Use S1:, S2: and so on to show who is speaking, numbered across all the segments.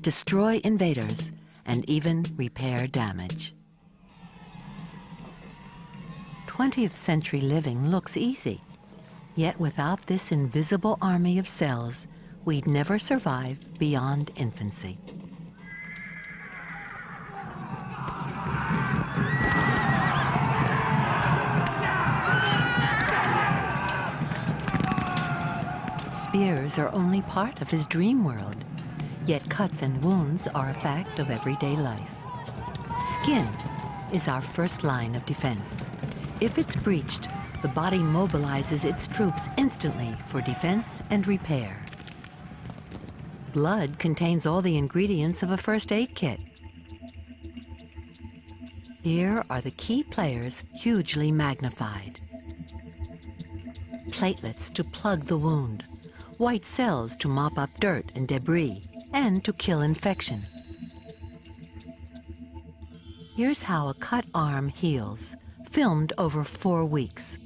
S1: destroy invaders, and even repair damage. 20th century living looks easy. Yet without this invisible army of cells, we'd never survive beyond infancy. Spears are only part of his dream world, yet cuts and wounds are a fact of everyday life. Skin is our first line of defense. If it's breached, the body mobilizes its troops instantly for defense and repair. Blood contains all the ingredients of a first aid kit. Here are the key players hugely magnified. Platelets to plug the wound, white cells to mop up dirt and debris, and to kill infection. Here's how a cut arm heals, filmed over 4 weeks.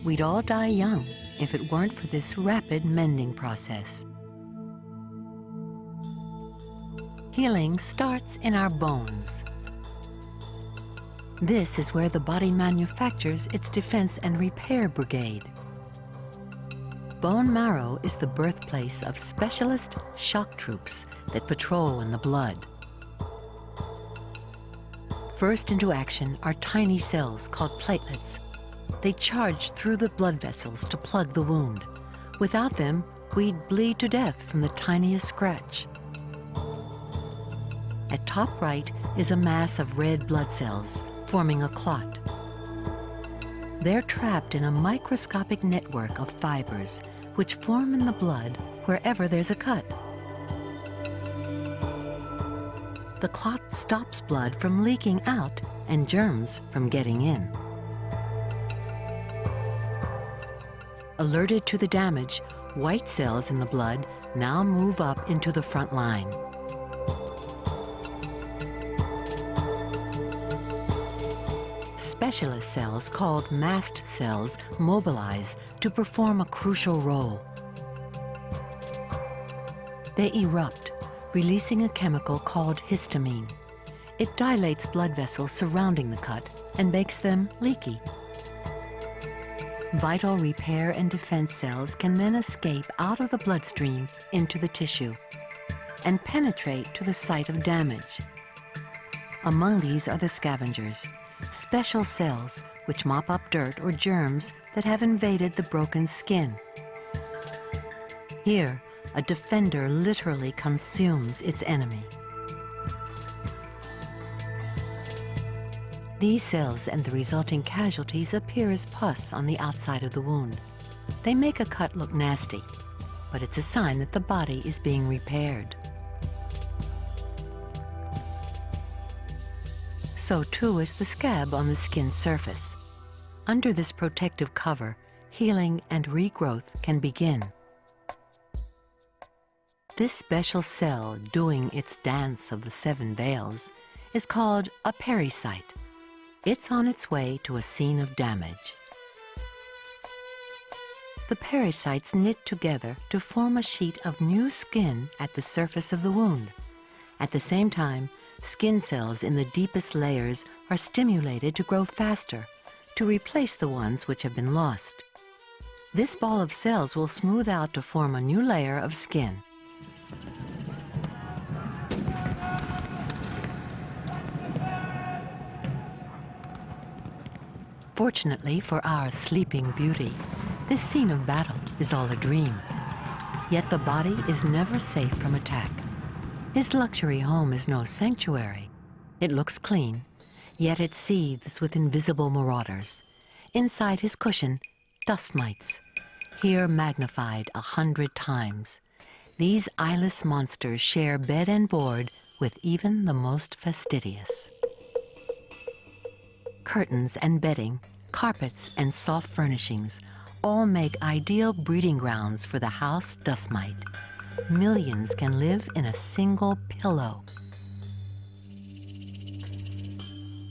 S1: We'd all die young if it weren't for this rapid mending process. Healing starts in our bones. This is where the body manufactures its defense and repair brigade. Bone marrow is the birthplace of specialist shock troops that patrol in the blood. First into action are tiny cells called platelets. They charge through the blood vessels to plug the wound. Without them, we'd bleed to death from the tiniest scratch. At top right is a mass of red blood cells forming a clot. They're trapped in a microscopic network of fibers which form in the blood wherever there's a cut. The clot stops blood from leaking out and germs from getting in. Alerted to the damage, white cells in the blood now move up into the front line. Specialist cells called mast cells mobilize to perform a crucial role. They erupt, releasing a chemical called histamine. It dilates blood vessels surrounding the cut and makes them leaky. Vital repair and defense cells can then escape out of the bloodstream into the tissue and penetrate to the site of damage. Among these are the scavengers, special cells which mop up dirt or germs that have invaded the broken skin. Here, a defender literally consumes its enemy. These cells and the resulting casualties appear as pus on the outside of the wound. They make a cut look nasty, but it's a sign that the body is being repaired. So too is the scab on the skin's surface. Under this protective cover, healing and regrowth can begin. This special cell doing its dance of the 7 veils is called a pericyte. It's on its way to a scene of damage. The pericytes knit together to form a sheet of new skin at the surface of the wound. At the same time, skin cells in the deepest layers are stimulated to grow faster, to replace the ones which have been lost. This ball of cells will smooth out to form a new layer of skin. Fortunately for our sleeping beauty, this scene of battle is all a dream. Yet the body is never safe from attack. His luxury home is no sanctuary. It looks clean, yet it seethes with invisible marauders. Inside his cushion, dust mites, here magnified 100 times. These eyeless monsters share bed and board with even the most fastidious. Curtains and bedding, carpets and soft furnishings all make ideal breeding grounds for the house dust mite. Millions can live in a single pillow.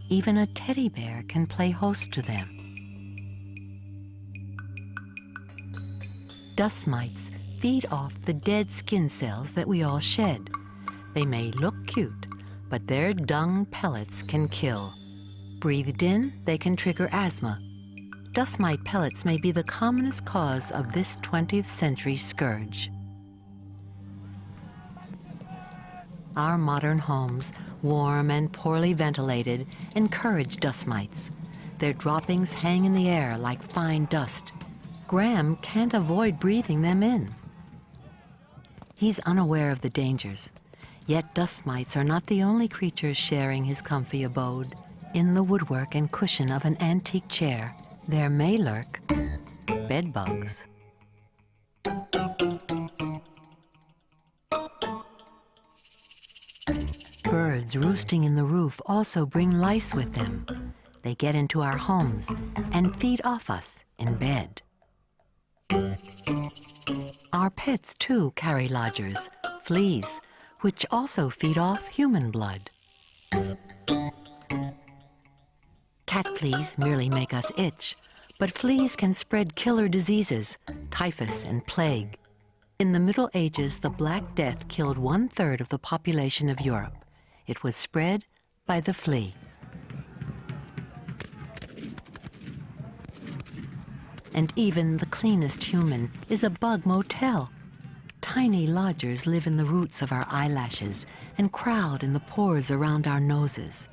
S1: Even a teddy bear can play host to them. Dust mites feed off the dead skin cells that we all shed. They may look cute, but their dung pellets can kill. Breathed in, they can trigger asthma. Dust mite pellets may be the commonest cause of this 20th century scourge. Our modern homes, warm and poorly ventilated, encourage dust mites. Their droppings hang in the air like fine dust. Graham can't avoid breathing them in. He's unaware of the dangers. Yet dust mites are not the only creatures sharing his comfy abode. In the woodwork and cushion of an antique chair, there may lurk bed bugs. Birds roosting in the roof also bring lice with them. They get into our homes and feed off us in bed. Our pets, too, carry lodgers, fleas, which also feed off human blood. Cat fleas merely make us itch, but fleas can spread killer diseases, typhus and plague. In the Middle Ages, the Black Death killed 1/3 of the population of Europe. It was spread by the flea. And even the cleanest human is a bug motel. Tiny lodgers live in the roots of our eyelashes and crowd in the pores around our noses.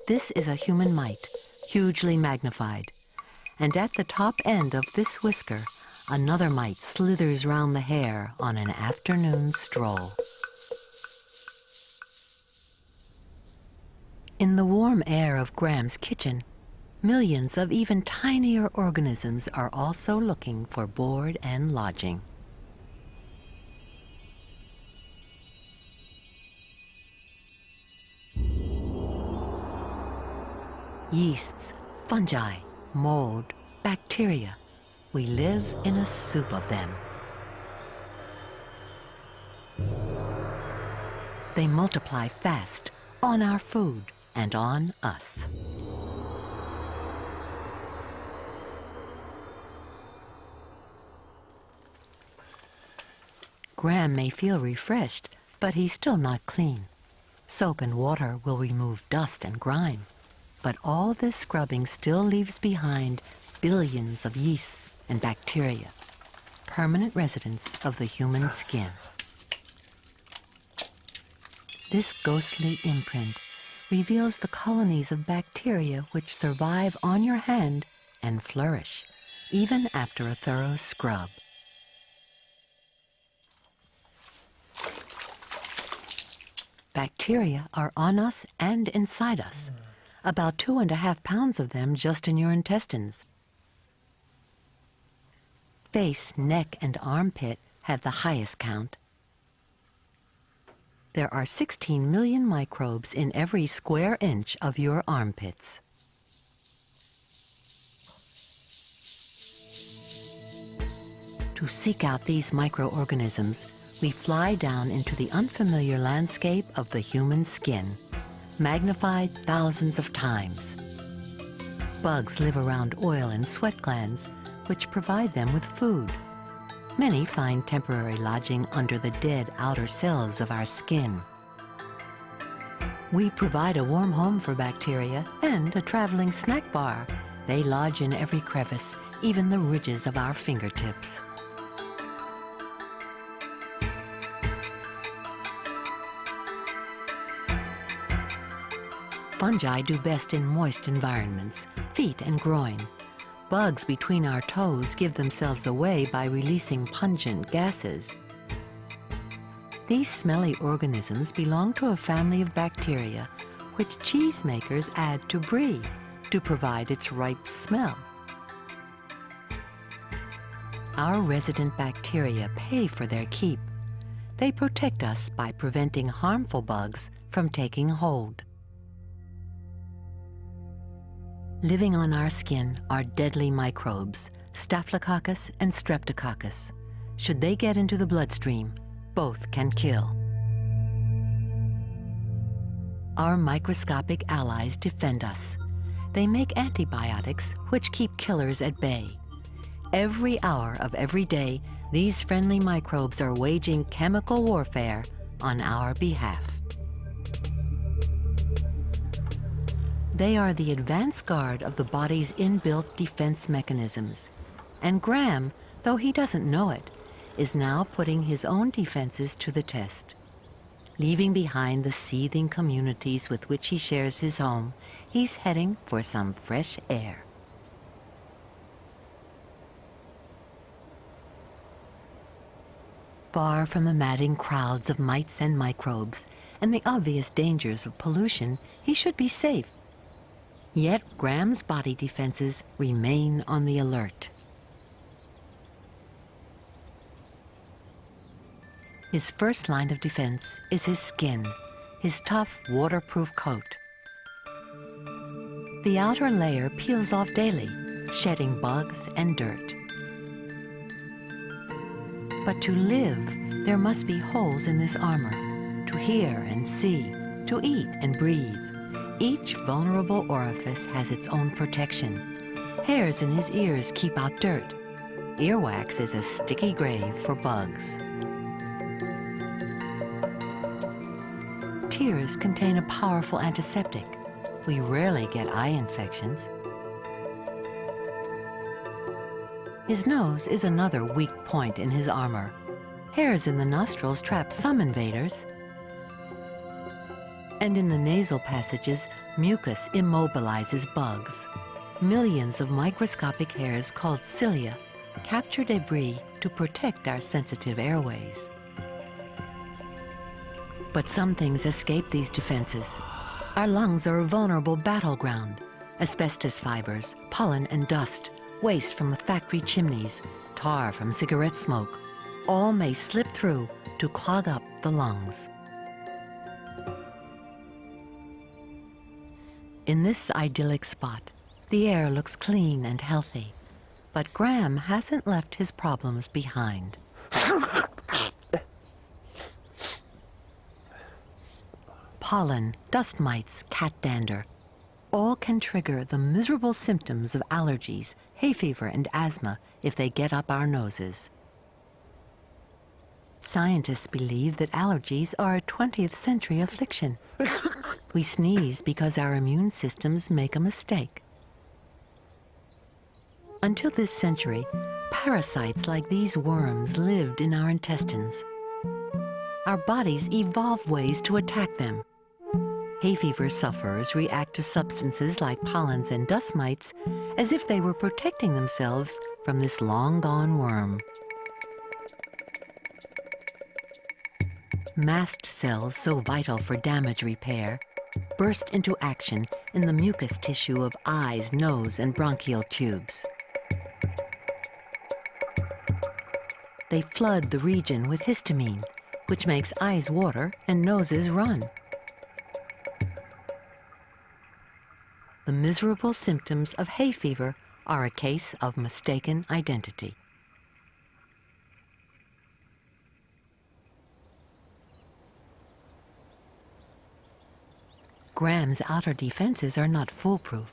S1: This is a human mite, hugely magnified. And at the top end of this whisker, another mite slithers round the hair on an afternoon stroll. In the warm air of Graham's kitchen, millions of even tinier organisms are also looking for board and lodging. Yeasts, fungi, mold, bacteria. We live in a soup of them. They multiply fast on our food and on us. Graham may feel refreshed, but he's still not clean. Soap and water will remove dust and grime, but all this scrubbing still leaves behind billions of yeasts and bacteria, permanent residents of the human skin. This ghostly imprint reveals the colonies of bacteria which survive on your hand and flourish, even after a thorough scrub. Bacteria are on us and inside us, about 2.5 pounds of them just in your intestines. Face, neck, and armpit have the highest count. There are 16 million microbes in every square inch of your armpits. To seek out these microorganisms, we fly down into the unfamiliar landscape of the human skin, magnified thousands of times. Bugs live around oil and sweat glands, which provide them with food. Many find temporary lodging under the dead outer cells of our skin. We provide a warm home for bacteria and a traveling snack bar. They lodge in every crevice, even the ridges of our fingertips. Fungi do best in moist environments, feet and groin. Bugs between our toes give themselves away by releasing pungent gases. These smelly organisms belong to a family of bacteria which cheesemakers add to brie to provide its ripe smell. Our resident bacteria pay for their keep. They protect us by preventing harmful bugs from taking hold. Living on our skin are deadly microbes, Staphylococcus and Streptococcus. Should they get into the bloodstream, both can kill. Our microscopic allies defend us. They make antibiotics which keep killers at bay. Every hour of every day, these friendly microbes are waging chemical warfare on our behalf. They are the advance guard of the body's inbuilt defense mechanisms. And Graham, though he doesn't know it, is now putting his own defenses to the test. Leaving behind the seething communities with which he shares his home, he's heading for some fresh air. Far from the madding crowds of mites and microbes and the obvious dangers of pollution, he should be safe. Yet Graham's body defenses remain on the alert. His first line of defense is his skin, his tough, waterproof coat. The outer layer peels off daily, shedding bugs and dirt. But to live, there must be holes in this armor, to hear and see, to eat and breathe. Each vulnerable orifice has its own protection. Hairs in his ears keep out dirt. Earwax is a sticky grave for bugs. Tears contain a powerful antiseptic. We rarely get eye infections. His nose is another weak point in his armor. Hairs in the nostrils trap some invaders. And in the nasal passages, mucus immobilizes bugs. Millions of microscopic hairs called cilia capture debris to protect our sensitive airways. But some things escape these defenses. Our lungs are a vulnerable battleground. Asbestos fibers, pollen and dust, waste from the factory chimneys, tar from cigarette smoke, all may slip through to clog up the lungs. In this idyllic spot, the air looks clean and healthy, but Graham hasn't left his problems behind. Pollen, dust mites, cat dander, all can trigger the miserable symptoms of allergies, hay fever, and asthma if they get up our noses. Scientists believe that allergies are a 20th century affliction. We sneeze because our immune systems make a mistake. Until this century, parasites like these worms lived in our intestines. Our bodies evolved ways to attack them. Hay fever sufferers react to substances like pollens and dust mites as if they were protecting themselves from this long-gone worm. Mast cells, so vital for damage repair, burst into action in the mucous tissue of eyes, nose, and bronchial tubes. They flood the region with histamine, which makes eyes water and noses run. The miserable symptoms of hay fever are a case of mistaken identity. Graham's outer defenses are not foolproof.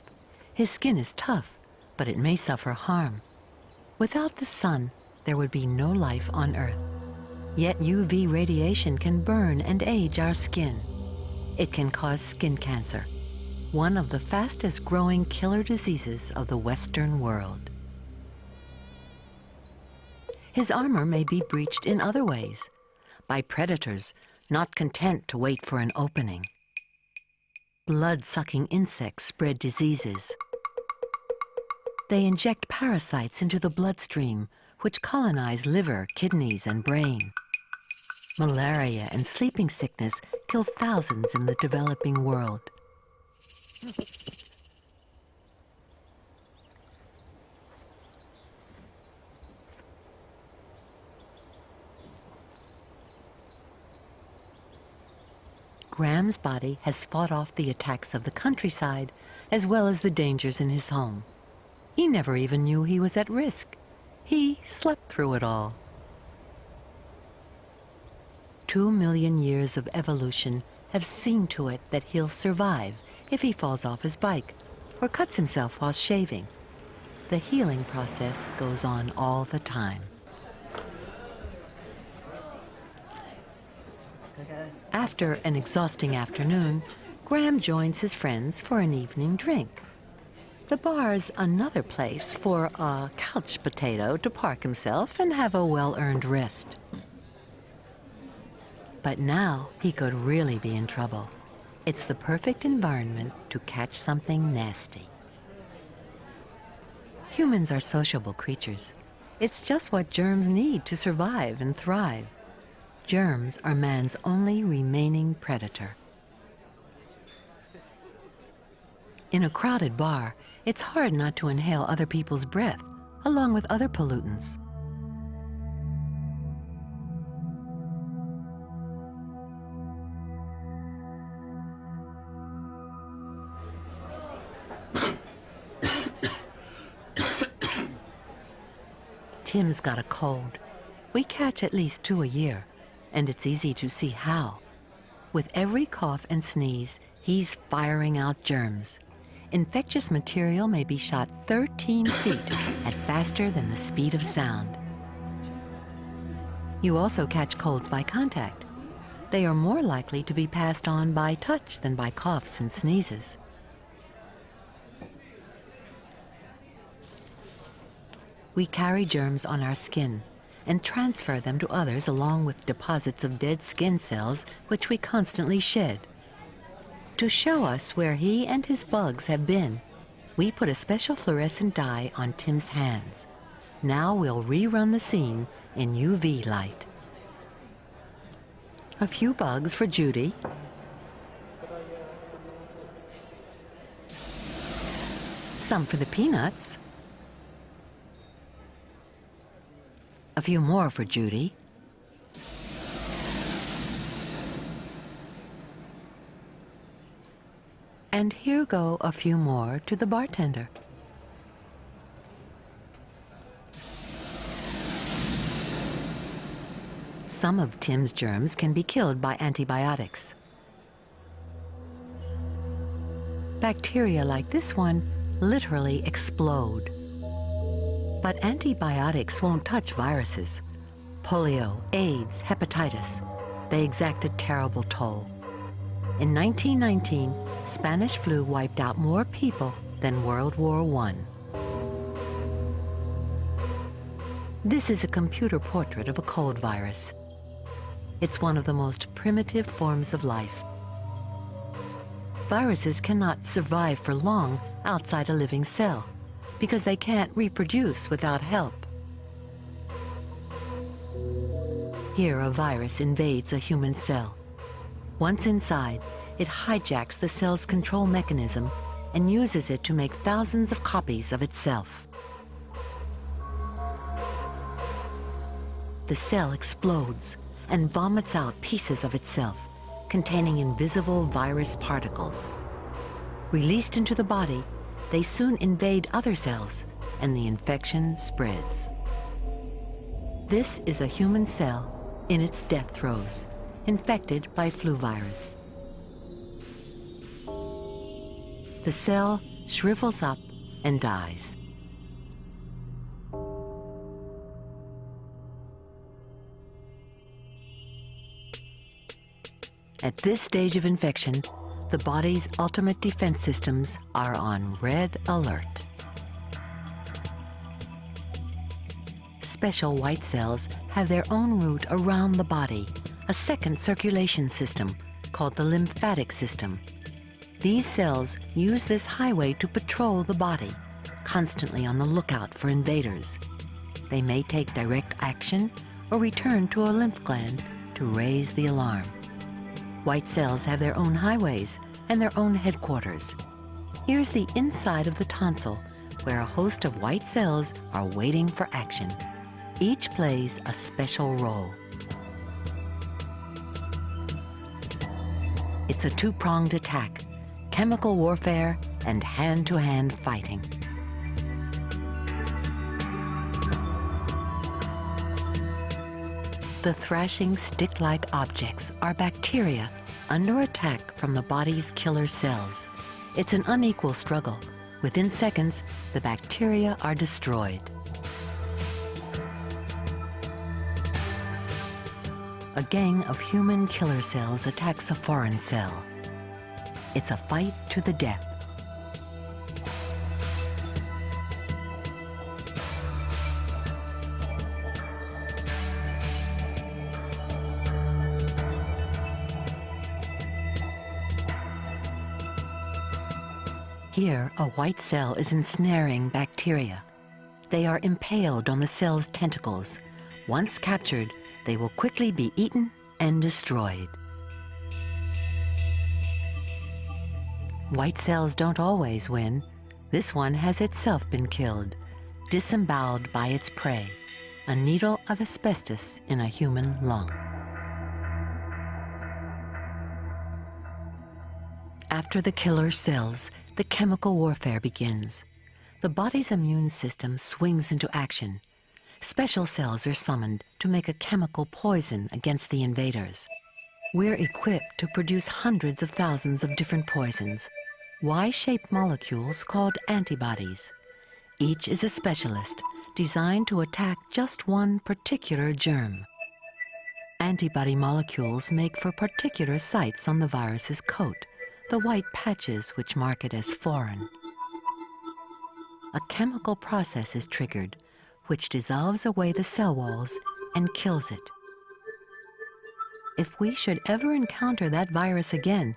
S1: His skin is tough, but it may suffer harm. Without the sun, there would be no life on Earth. Yet UV radiation can burn and age our skin. It can cause skin cancer, one of the fastest growing killer diseases of the Western world. His armor may be breached in other ways, by predators not content to wait for an opening. Blood-sucking insects spread diseases. They inject parasites into the bloodstream, which colonize liver, kidneys, and brain. Malaria and sleeping sickness kill thousands in the developing world. Graham's body has fought off the attacks of the countryside as well as the dangers in his home. He never even knew he was at risk. He slept through it all. 2 million years of evolution have seen to it that he'll survive if he falls off his bike or cuts himself while shaving. The healing process goes on all the time. After an exhausting afternoon, Graham joins his friends for an evening drink. The bar's another place for a couch potato to park himself and have a well-earned rest. But now he could really be in trouble. It's the perfect environment to catch something nasty. Humans are sociable creatures. It's just what germs need to survive and thrive. Germs are man's only remaining predator. In a crowded bar, it's hard not to inhale other people's breath, along with other pollutants. Tim's got a cold. We catch at least 2 a year, and it's easy to see how. With every cough and sneeze, he's firing out germs. Infectious material may be shot 13 feet at faster than the speed of sound. You also catch colds by contact. They are more likely to be passed on by touch than by coughs and sneezes. We carry germs on our skin and transfer them to others along with deposits of dead skin cells which we constantly shed. To show us where he and his bugs have been, we put a special fluorescent dye on Tim's hands. Now we'll rerun the scene in UV light. A few bugs for Judy. Some for the peanuts. A few more for Judy. And here go a few more to the bartender. Some of Tim's germs can be killed by antibiotics. Bacteria like this one literally explode. But antibiotics won't touch viruses. Polio, AIDS, hepatitis, they exact a terrible toll. In 1919, Spanish flu wiped out more people than World War I. This is a computer portrait of a cold virus. It's one of the most primitive forms of life. Viruses cannot survive for long outside a living cell because they can't reproduce without help. Here, a virus invades a human cell. Once inside, it hijacks the cell's control mechanism and uses it to make thousands of copies of itself. The cell explodes and vomits out pieces of itself, containing invisible virus particles. Released into the body, they soon invade other cells, and the infection spreads. This is a human cell in its death throes, infected by flu virus. The cell shrivels up and dies. At this stage of infection, the body's ultimate defense systems are on red alert. Special white cells have their own route around the body, a second circulation system called the lymphatic system. These cells use this highway to patrol the body, constantly on the lookout for invaders. They may take direct action or return to a lymph gland to raise the alarm. White cells have their own highways and their own headquarters. Here's the inside of the tonsil, where a host of white cells are waiting for action. Each plays a special role. It's a two-pronged attack: chemical warfare and hand-to-hand fighting. The thrashing stick-like objects are bacteria under attack from the body's killer cells. It's an unequal struggle. Within seconds, the bacteria are destroyed. A gang of human killer cells attacks a foreign cell. It's a fight to the death. Here, a white cell is ensnaring bacteria. They are impaled on the cell's tentacles. Once captured, they will quickly be eaten and destroyed. White cells don't always win. This one has itself been killed, disemboweled by its prey, a needle of asbestos in a human lung. After the killer cells, the chemical warfare begins. The body's immune system swings into action. Special cells are summoned to make a chemical poison against the invaders. We're equipped to produce hundreds of thousands of different poisons, Y-shaped molecules called antibodies. Each is a specialist designed to attack just one particular germ. Antibody molecules make for particular sites on the virus's coat, the white patches which mark it as foreign. A chemical process is triggered, which dissolves away the cell walls and kills it. If we should ever encounter that virus again,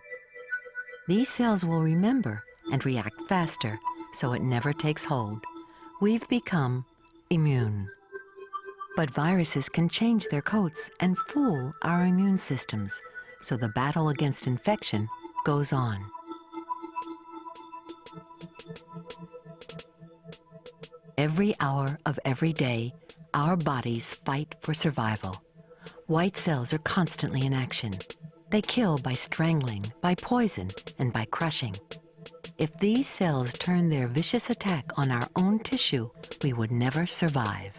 S1: these cells will remember and react faster, so it never takes hold. We've become immune. But viruses can change their coats and fool our immune systems, so the battle against infection goes on. Every hour of every day, our bodies fight for survival. White cells are constantly in action. They kill by strangling, by poison, and by crushing. If these cells turn their vicious attack on our own tissue, we would never survive.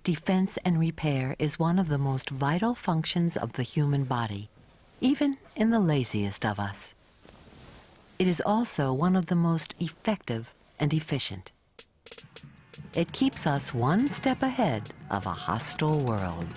S1: Defense and repair is one of the most vital functions of the human body, even in the laziest of us. It is also one of the most effective and efficient. It keeps us one step ahead of a hostile world.